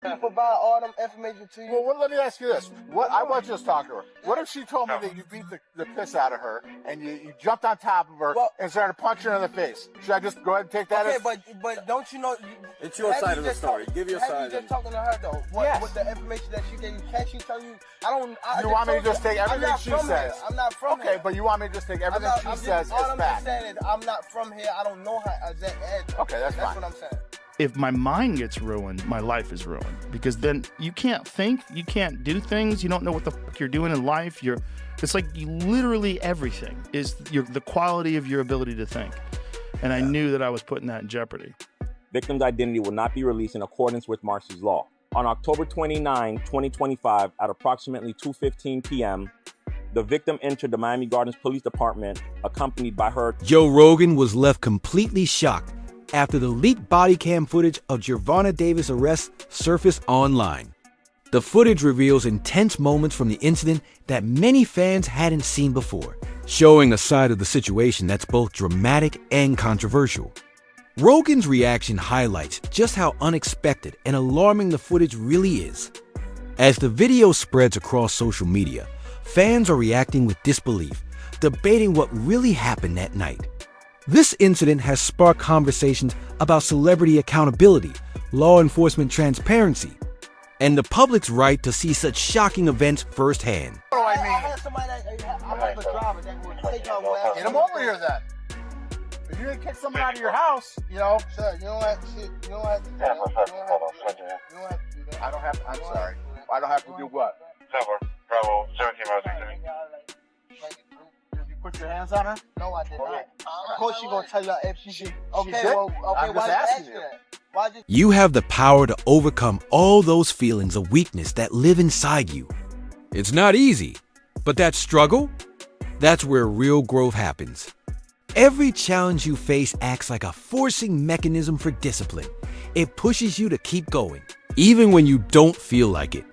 Provide all them information to you. Well, let me ask you this. What I want you to talk to her. What if she told me that you beat the piss out of her and you jumped on top of her and started punching her in the face? Should I just go ahead and take that? Okay, as... but don't you know? It's your side of the story. Give your side. You just talking to her though. With the information that she gave you, can she tell you? You want me to just take everything she says? I'm not from here. Okay, but you want me to just take everything she says as fact? All I'm just saying is I'm not from here. I don't know her exact address. Okay, that's fine. That's what I'm saying. If my mind gets ruined, my life is ruined, because then you can't think, you can't do things, you don't know what the fuck you're doing in life. It's like literally everything is the quality of your ability to think. And I knew that I was putting that in jeopardy. Victim's identity will not be released in accordance with Marcy's law. On October 29, 2025, at approximately 2:15 p.m., the victim entered the Miami Gardens Police Department accompanied by her. Joe Rogan was left completely shocked after the leaked body cam footage of Gervonta Davis' arrest surfaced online. The footage reveals intense moments from the incident that many fans hadn't seen before, showing a side of the situation that's both dramatic and controversial. Rogan's reaction highlights just how unexpected and alarming the footage really is. As the video spreads across social media, fans are reacting with disbelief, debating what really happened that night. This incident has sparked conversations about celebrity accountability, law enforcement transparency, and the public's right to see such shocking events firsthand. What do I mean? I had somebody I have a driver that would take her away. Get him over here then. If you're gonna kick someone out of your house, Sir, you don't have to do that. You don't have to do that. I'm sorry. I don't have to do what? Bravo, 17 miles exiting. Did you put your hands on her? No, I did not. Of course she's gonna tell you if she did. Okay, did? well, I'm why just did you asking ask you. that? Why did You have the power to overcome all those feelings of weakness that live inside you. It's not easy, but that struggle, that's where real growth happens. Every challenge you face acts like a forcing mechanism for discipline. It pushes you to keep going, even when you don't feel like it.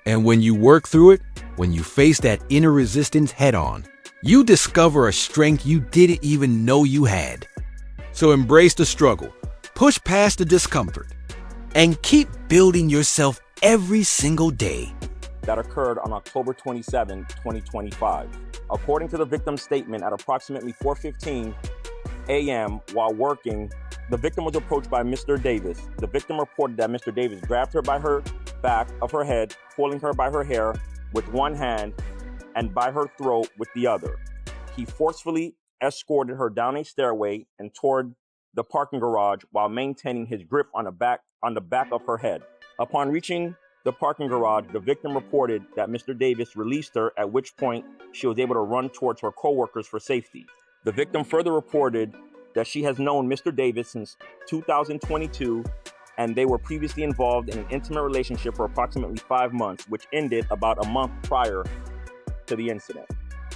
And when you work through it, when you face that inner resistance head on, you discover a strength you didn't even know you had. So embrace the struggle, push past the discomfort, and keep building yourself every single day. That occurred on October 27, 2025. According to the victim's statement, at approximately 4:15 a.m. while working, the victim was approached by Mr. Davis. The victim reported that Mr. Davis grabbed her by her back of her head, pulling her by her hair with one hand and by her throat with the other. He forcefully escorted her down a stairway and toward the parking garage while maintaining his grip on the back of her head. Upon reaching the parking garage, the victim reported that Mr. Davis released her, at which point she was able to run towards her co-workers for safety. The victim further reported that she has known Mr. Davis since 2022, and they were previously involved in an intimate relationship for approximately 5 months, which ended about a month prior to the incident.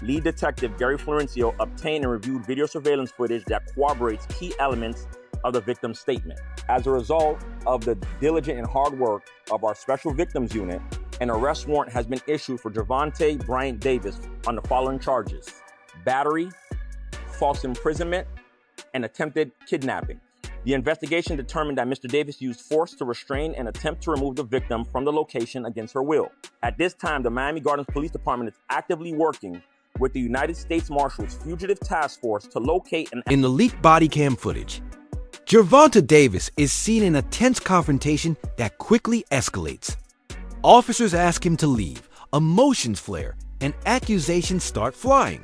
Lead detective Gary Florencio obtained and reviewed video surveillance footage that corroborates key elements of the victim's statement. As a result of the diligent and hard work of our Special Victims Unit, an arrest warrant has been issued for Gervonta Bryant Davis on the following charges: battery, false imprisonment, and attempted kidnapping. The investigation determined that Mr. Davis used force to restrain and attempt to remove the victim from the location against her will. At this time, the Miami Gardens Police Department is actively working with the United States Marshals Fugitive Task Force to locate and... In the leaked body cam footage, Gervonta Davis is seen in a tense confrontation that quickly escalates. Officers ask him to leave, emotions flare, and accusations start flying.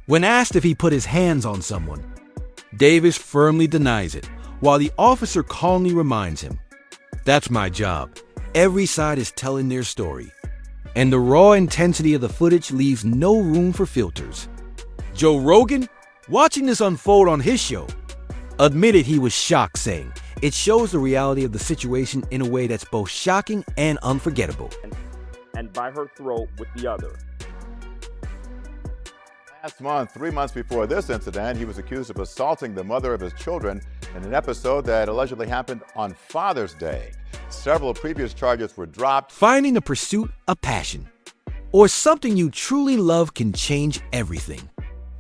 When asked if he put his hands on someone, Davis firmly denies it, while the officer calmly reminds him, "That's my job. Every side is telling their story." And the raw intensity of the footage leaves no room for filters. Joe Rogan, watching this unfold on his show, admitted he was shocked, saying, "It shows the reality of the situation in a way that's both shocking and unforgettable." And by her throat with the other. Last month, 3 months before this incident, he was accused of assaulting the mother of his children in an episode that allegedly happened on Father's Day. Several previous charges were dropped. Finding a pursuit a passion, or something you truly love, can change everything.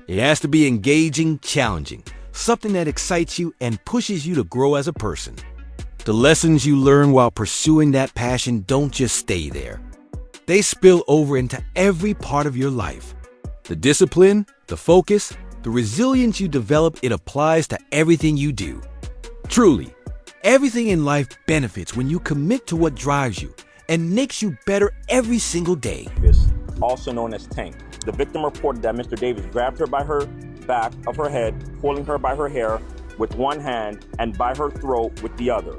It has to be engaging, challenging, something that excites you and pushes you to grow as a person. The lessons you learn while pursuing that passion don't just stay there. They spill over into every part of your life. The discipline, the focus, the resilience you develop, it applies to everything you do. Truly, everything in life benefits when you commit to what drives you and makes you better every single day. Also known as Tank. The victim reported that Mr. Davis grabbed her by her back of her head, pulling her by her hair with one hand and by her throat with the other.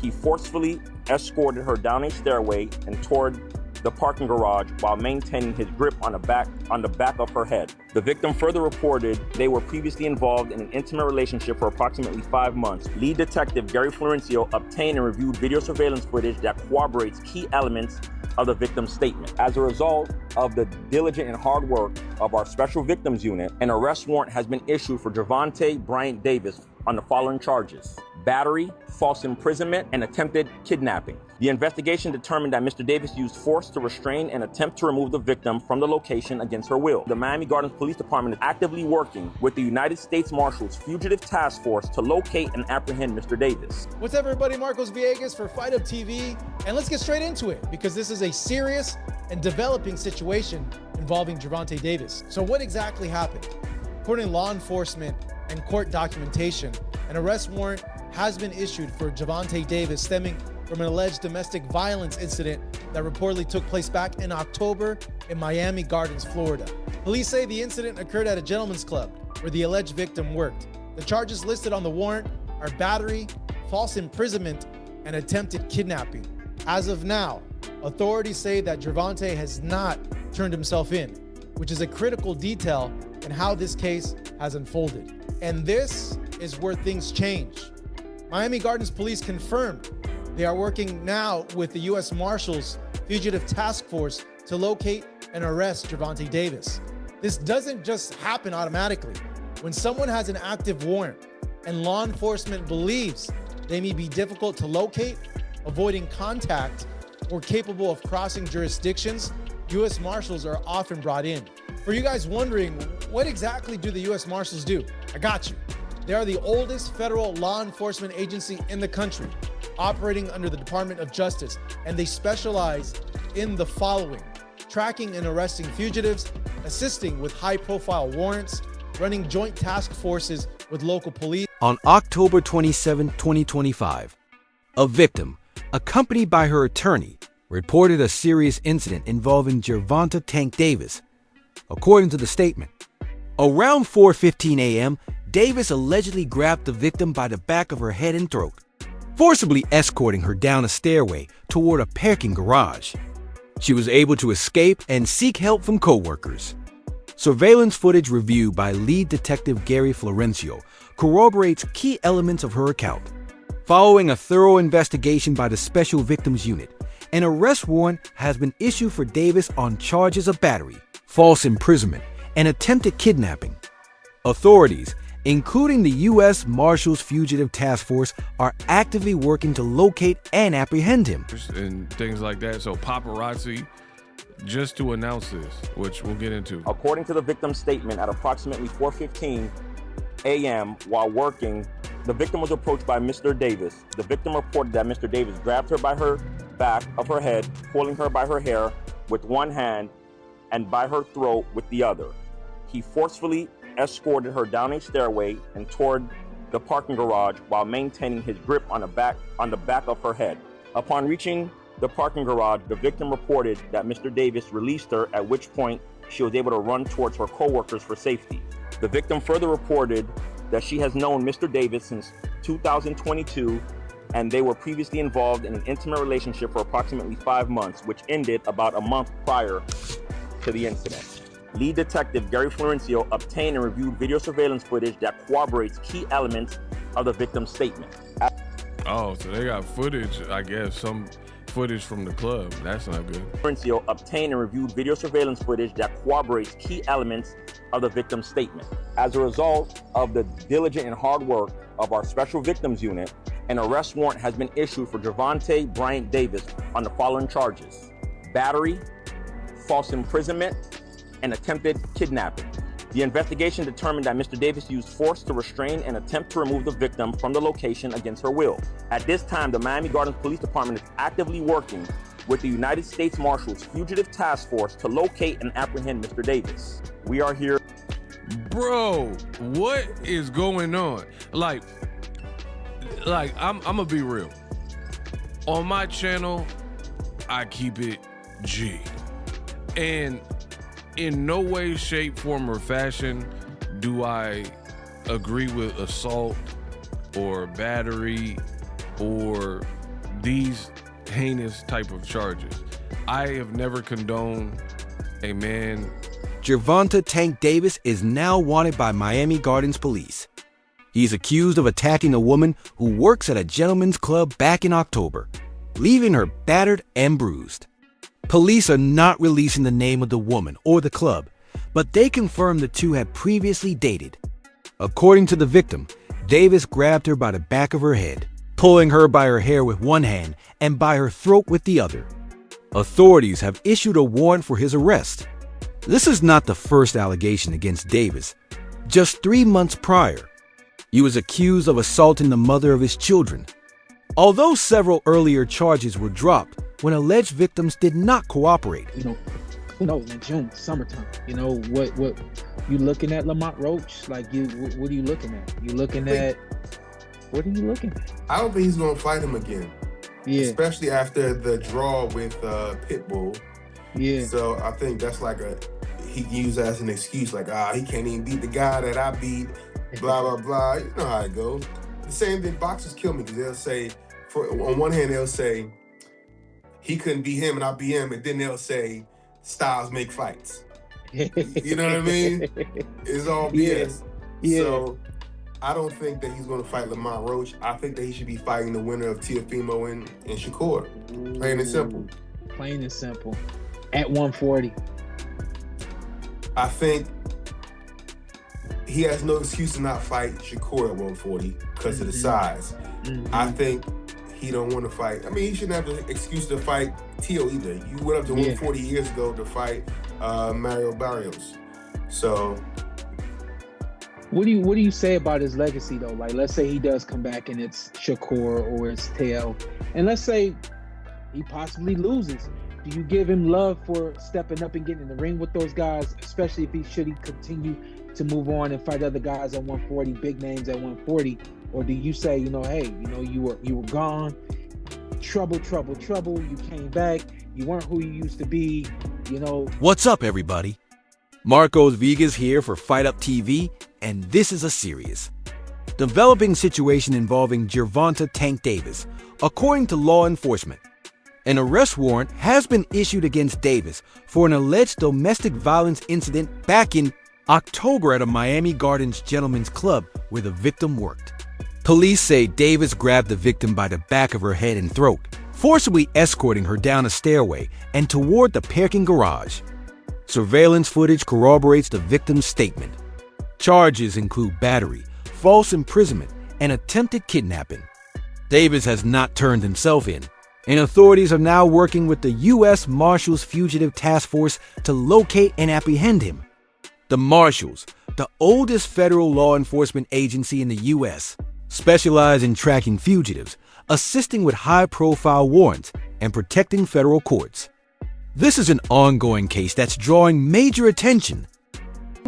He forcefully escorted her down a stairway and toward the parking garage while maintaining his grip on the back of her head. The victim further reported they were previously involved in an intimate relationship for approximately 5 months. Lead detective Gary Florencio obtained and reviewed video surveillance footage that corroborates key elements of the victim's statement. As a result of the diligent and hard work of our Special Victims Unit, an arrest warrant has been issued for Gervonta Bryant Davis on the following charges: battery, false imprisonment, and attempted kidnapping. The investigation determined that Mr. Davis used force to restrain and attempt to remove the victim from the location against her will. The Miami Gardens Police Department is actively working with the United States Marshals Fugitive Task Force to locate and apprehend Mr. Davis. What's up, everybody? Marcos Villegas for Fight Up TV, and let's get straight into it because this is a serious and developing situation involving Gervonta Davis. So what exactly happened? According to law enforcement and court documentation, an arrest warrant has been issued for Gervonta Davis stemming from an alleged domestic violence incident that reportedly took place back in October in Miami Gardens, Florida. Police say the incident occurred at a gentleman's club where the alleged victim worked. The charges listed on the warrant are battery, false imprisonment, and attempted kidnapping. As of now, authorities say that Gervonta has not turned himself in, which is a critical detail in how this case has unfolded. And this is where things change. Miami Gardens Police confirmed they are working now with the U.S. Marshals Fugitive Task Force to locate and arrest Gervonta Davis. This doesn't just happen automatically. When someone has an active warrant and law enforcement believes they may be difficult to locate, avoiding contact, or capable of crossing jurisdictions, U.S. Marshals are often brought in. For you guys wondering, what exactly do the U.S. Marshals do? I got you. They are the oldest federal law enforcement agency in the country, operating under the Department of Justice, and they specialize in the following: tracking and arresting fugitives, assisting with high-profile warrants, running joint task forces with local police. On October 27, 2025, a victim, accompanied by her attorney, reported a serious incident involving Gervonta Tank Davis. According to the statement, around 4:15 a.m., Davis allegedly grabbed the victim by the back of her head and throat, forcibly escorting her down a stairway toward a parking garage. She was able to escape and seek help from co-workers. Surveillance footage reviewed by lead detective Gary Florencio corroborates key elements of her account. Following a thorough investigation by the Special Victims Unit, an arrest warrant has been issued for Davis on charges of battery, false imprisonment, and attempted kidnapping. Authorities, including the U.S. Marshals Fugitive Task Force, are actively working to locate and apprehend him. And things like that. So paparazzi, just to announce this, which we'll get into. According to the victim's statement, at approximately 4:15 a.m. while working, the victim was approached by Mr. Davis. The victim reported that Mr. Davis grabbed her by her back of her head, pulling her by her hair with one hand and by her throat with the other. He forcefully escorted her down a stairway and toward the parking garage while maintaining his grip on the back of her head. Upon reaching the parking garage, the victim reported that Mr. Davis released her, at which point she was able to run towards her co-workers for safety. The victim further reported that she has known Mr. Davis since 2022, and they were previously involved in an intimate relationship for approximately 5 months, which ended about a month prior to the incident. Lead detective Gary Florencio obtained and reviewed video surveillance footage that corroborates key elements of the victim's statement. Oh, so they got footage, I guess, some footage from the club. That's not good. Florencio obtained and reviewed video surveillance footage that corroborates key elements of the victim's statement. As a result of the diligent and hard work of our Special Victims Unit, an arrest warrant has been issued for Gervonta Bryant Davis on the following charges: battery, false imprisonment, and attempted kidnapping. The investigation determined that Mr. Davis used force to restrain and attempt to remove the victim from the location against her will. At this time, the Miami Gardens Police Department is actively working with the United States Marshals Fugitive Task Force to locate and apprehend Mr. Davis. We are here. Bro, what is going on? Like I'm gonna be real. On my channel, I keep it G. And in no way, shape, form, or fashion do I agree with assault or battery or these heinous type of charges. I have never condoned a man. Gervonta Tank Davis is now wanted by Miami Gardens police. He's accused of attacking a woman who works at a gentleman's club back in October, leaving her battered and bruised. Police are not releasing the name of the woman or the club, but they confirm the two had previously dated. According to the victim, Davis grabbed her by the back of her head, pulling her by her hair with one hand and by her throat with the other. Authorities have issued a warrant for his arrest. This is not the first allegation against Davis. Just 3 months prior, he was accused of assaulting the mother of his children. Although several earlier charges were dropped when alleged victims did not cooperate. Who knows, in June, summertime, what you looking at, Lamont Roach? Like, what are you looking at? What are you looking at? I don't think he's going to fight him again. Yeah. Especially after the draw with Pitbull. Yeah. So I think that's like he can use that as an excuse, like, he can't even beat the guy that I beat, blah, blah, blah. You know how it goes. The same thing, boxers kill me, because they'll say, on one hand, they'll say, he couldn't beat him and I beat him, and then they'll say, styles make fights. You know what I mean? It's all BS. Yeah. So I don't think that he's going to fight Lamont Roach. I think that he should be fighting the winner of Teofimo and Shakur. Plain and simple. Plain and simple. At 140. I think he has no excuse to not fight Shakur at 140 because of the size. I think he don't want to fight. I mean, he shouldn't have the excuse to fight Tio either. You went up to 140 years ago to fight Mario Barrios. So what do you say about his legacy though? Like, let's say he does come back and it's Shakur or it's Teo, and let's say he possibly loses. Do you give him love for stepping up and getting in the ring with those guys, especially if he continue to move on and fight other guys at 140, big names at 140? Or do you say, hey, you were gone, trouble, you came back, you weren't who you used to be, What's up, everybody? Marcos Vegas here for Fight Up TV, and this is a serious, developing situation involving Gervonta Tank Davis. According to law enforcement, an arrest warrant has been issued against Davis for an alleged domestic violence incident back in October at a Miami Gardens gentleman's club where the victim worked. Police say Davis grabbed the victim by the back of her head and throat, forcibly escorting her down a stairway and toward the parking garage. Surveillance footage corroborates the victim's statement. Charges include battery, false imprisonment, and attempted kidnapping. Davis has not turned himself in, and authorities are now working with the U.S. Marshals Fugitive Task Force to locate and apprehend him. The Marshals, the oldest federal law enforcement agency in the U.S., specialize in tracking fugitives, assisting with high-profile warrants, and protecting federal courts. This is an ongoing case that's drawing major attention.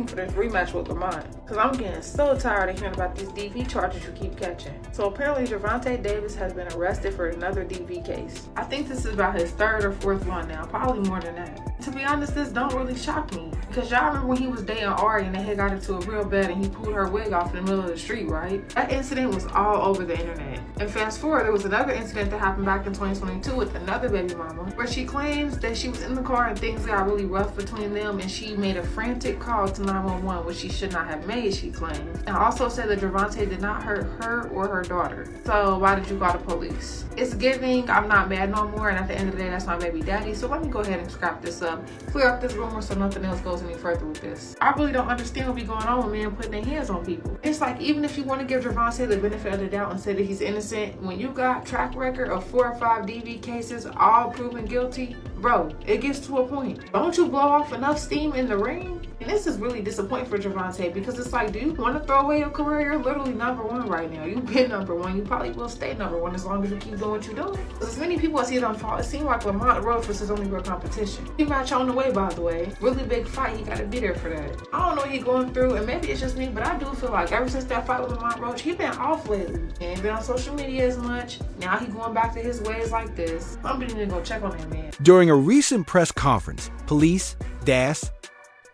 For this rematch with Lamont, because I'm getting so tired of hearing about these DV charges you keep catching. So apparently Gervonta Davis has been arrested for another DV case. I think this is about his third or fourth one now, probably more than that. To be honest, this don't really shock me, because y'all remember when he was dating Ari and they had got into a real bad and he pulled her wig off in the middle of the street, right? That incident was all over the internet. And fast forward, there was another incident that happened back in 2022 with another baby mama, where she claims that she was in the car and things got really rough between them and she made a frantic call to 911, which she should not have made, she claims. And also said that Gervonta did not hurt her or her daughter. So why did you call the police? It's giving, I'm not mad no more, and at the end of the day, that's my baby daddy. So let me go ahead and scrap this up, clear up this rumor so nothing else goes any further with this. I really don't understand what be going on with men putting their hands on people. It's like, even if you want to give Gervonta the benefit of the doubt and say that he's innocent innocent, when you got track record of 4 or 5 DV cases all proven guilty, bro, it gets to a point. Don't you blow off enough steam in the ring? And this is really disappointing for Gervonta, because it's like, do you want to throw away your career? You're literally #1 right now. You've been #1. You probably will stay #1 as long as you keep doing what you're doing. As many people as see it unfold, it seems like Lamont Roach was his only real competition. He match on the way, by the way. Really big fight. He got to be there for that. I don't know what he's going through, and maybe it's just me, but I do feel like ever since that fight with Lamont Roach, he been off lately. He ain't been on social media as much. Now he going back to his ways like this. Somebody need to go check on that man. During a recent press conference, police, DAS,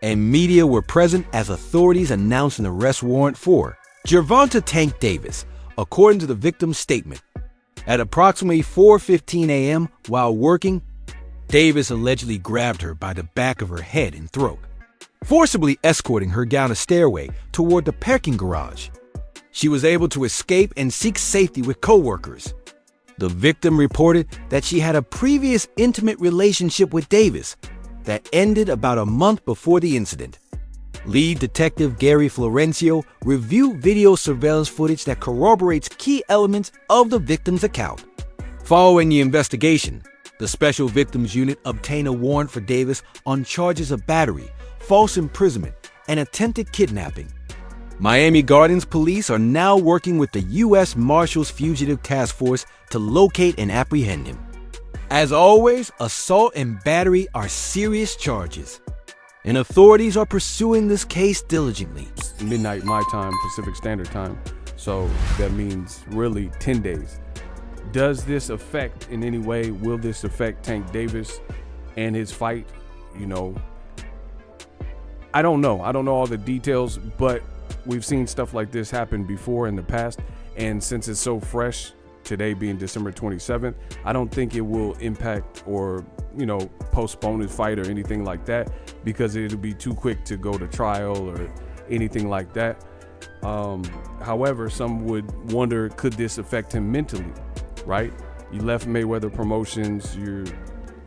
and media were present as authorities announced an arrest warrant for Gervonta Tank Davis, according to the victim's statement. At approximately 4:15 a.m. while working, Davis allegedly grabbed her by the back of her head and throat, forcibly escorting her down a stairway toward the parking garage. She was able to escape and seek safety with coworkers. The victim reported that she had a previous intimate relationship with Davis that ended about a month before the incident. Lead Detective Gary Florencio reviewed video surveillance footage that corroborates key elements of the victim's account. Following the investigation, the Special Victims Unit obtained a warrant for Davis on charges of battery, false imprisonment, and attempted kidnapping. Miami Gardens police are now working with the U.S. Marshals Fugitive Task Force to locate and apprehend him. As always, assault and battery are serious charges, and authorities are pursuing this case diligently. Midnight my time, Pacific Standard Time, so that means really 10 days. Does this affect in any way, will this affect Tank Davis and his fight? You know, I don't know. I don't know all the details, but we've seen stuff like this happen before in the past, and since it's so fresh, today being December 27th, I don't think it will impact or, you know, postpone his fight or anything like that, because it'll be too quick to go to trial or anything like that. However, some would wonder, could this affect him mentally, right? You left Mayweather Promotions, you're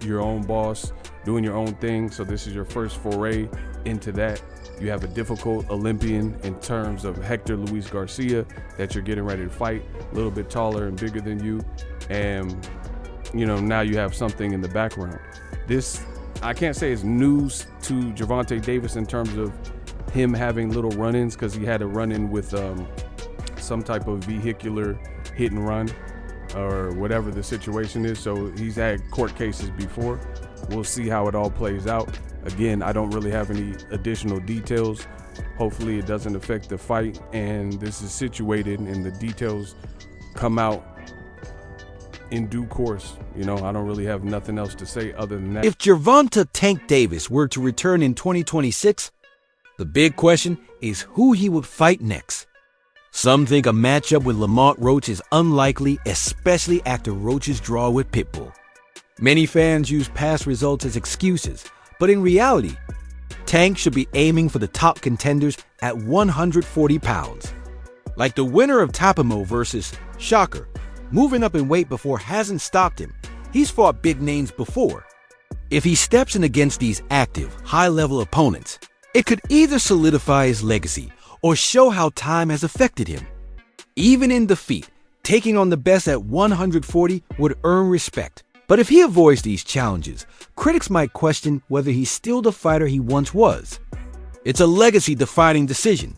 your own boss, doing your own thing, so this is your first foray into that. You have a difficult Olympian in terms of Hector Luis Garcia that you're getting ready to fight, a little bit taller and bigger than you. And, you know, now you have something in the background. This, I can't say it's news to Gervonta Davis in terms of him having little run-ins, because he had a run-in with some type of vehicular hit and run or whatever the situation is. So he's had court cases before. We'll see how it all plays out. Again, I don't really have any additional details. Hopefully it doesn't affect the fight, and this is situated and the details come out in due course. You know, I don't really have nothing else to say other than that. If Gervonta Tank Davis were to return in 2026, the big question is who he would fight next. Some think a matchup with Lamont Roach is unlikely, especially after Roach's draw with Pitbull. Many fans use past results as excuses, but in reality, Tank should be aiming for the top contenders at 140 pounds. Like the winner of Tapamo versus Shocker, moving up in weight before hasn't stopped him. He's fought big names before. If he steps in against these active, high-level opponents, it could either solidify his legacy or show how time has affected him. Even in defeat, taking on the best at 140 would earn respect. But if he avoids these challenges, critics might question whether he's still the fighter he once was. It's a legacy-defining decision,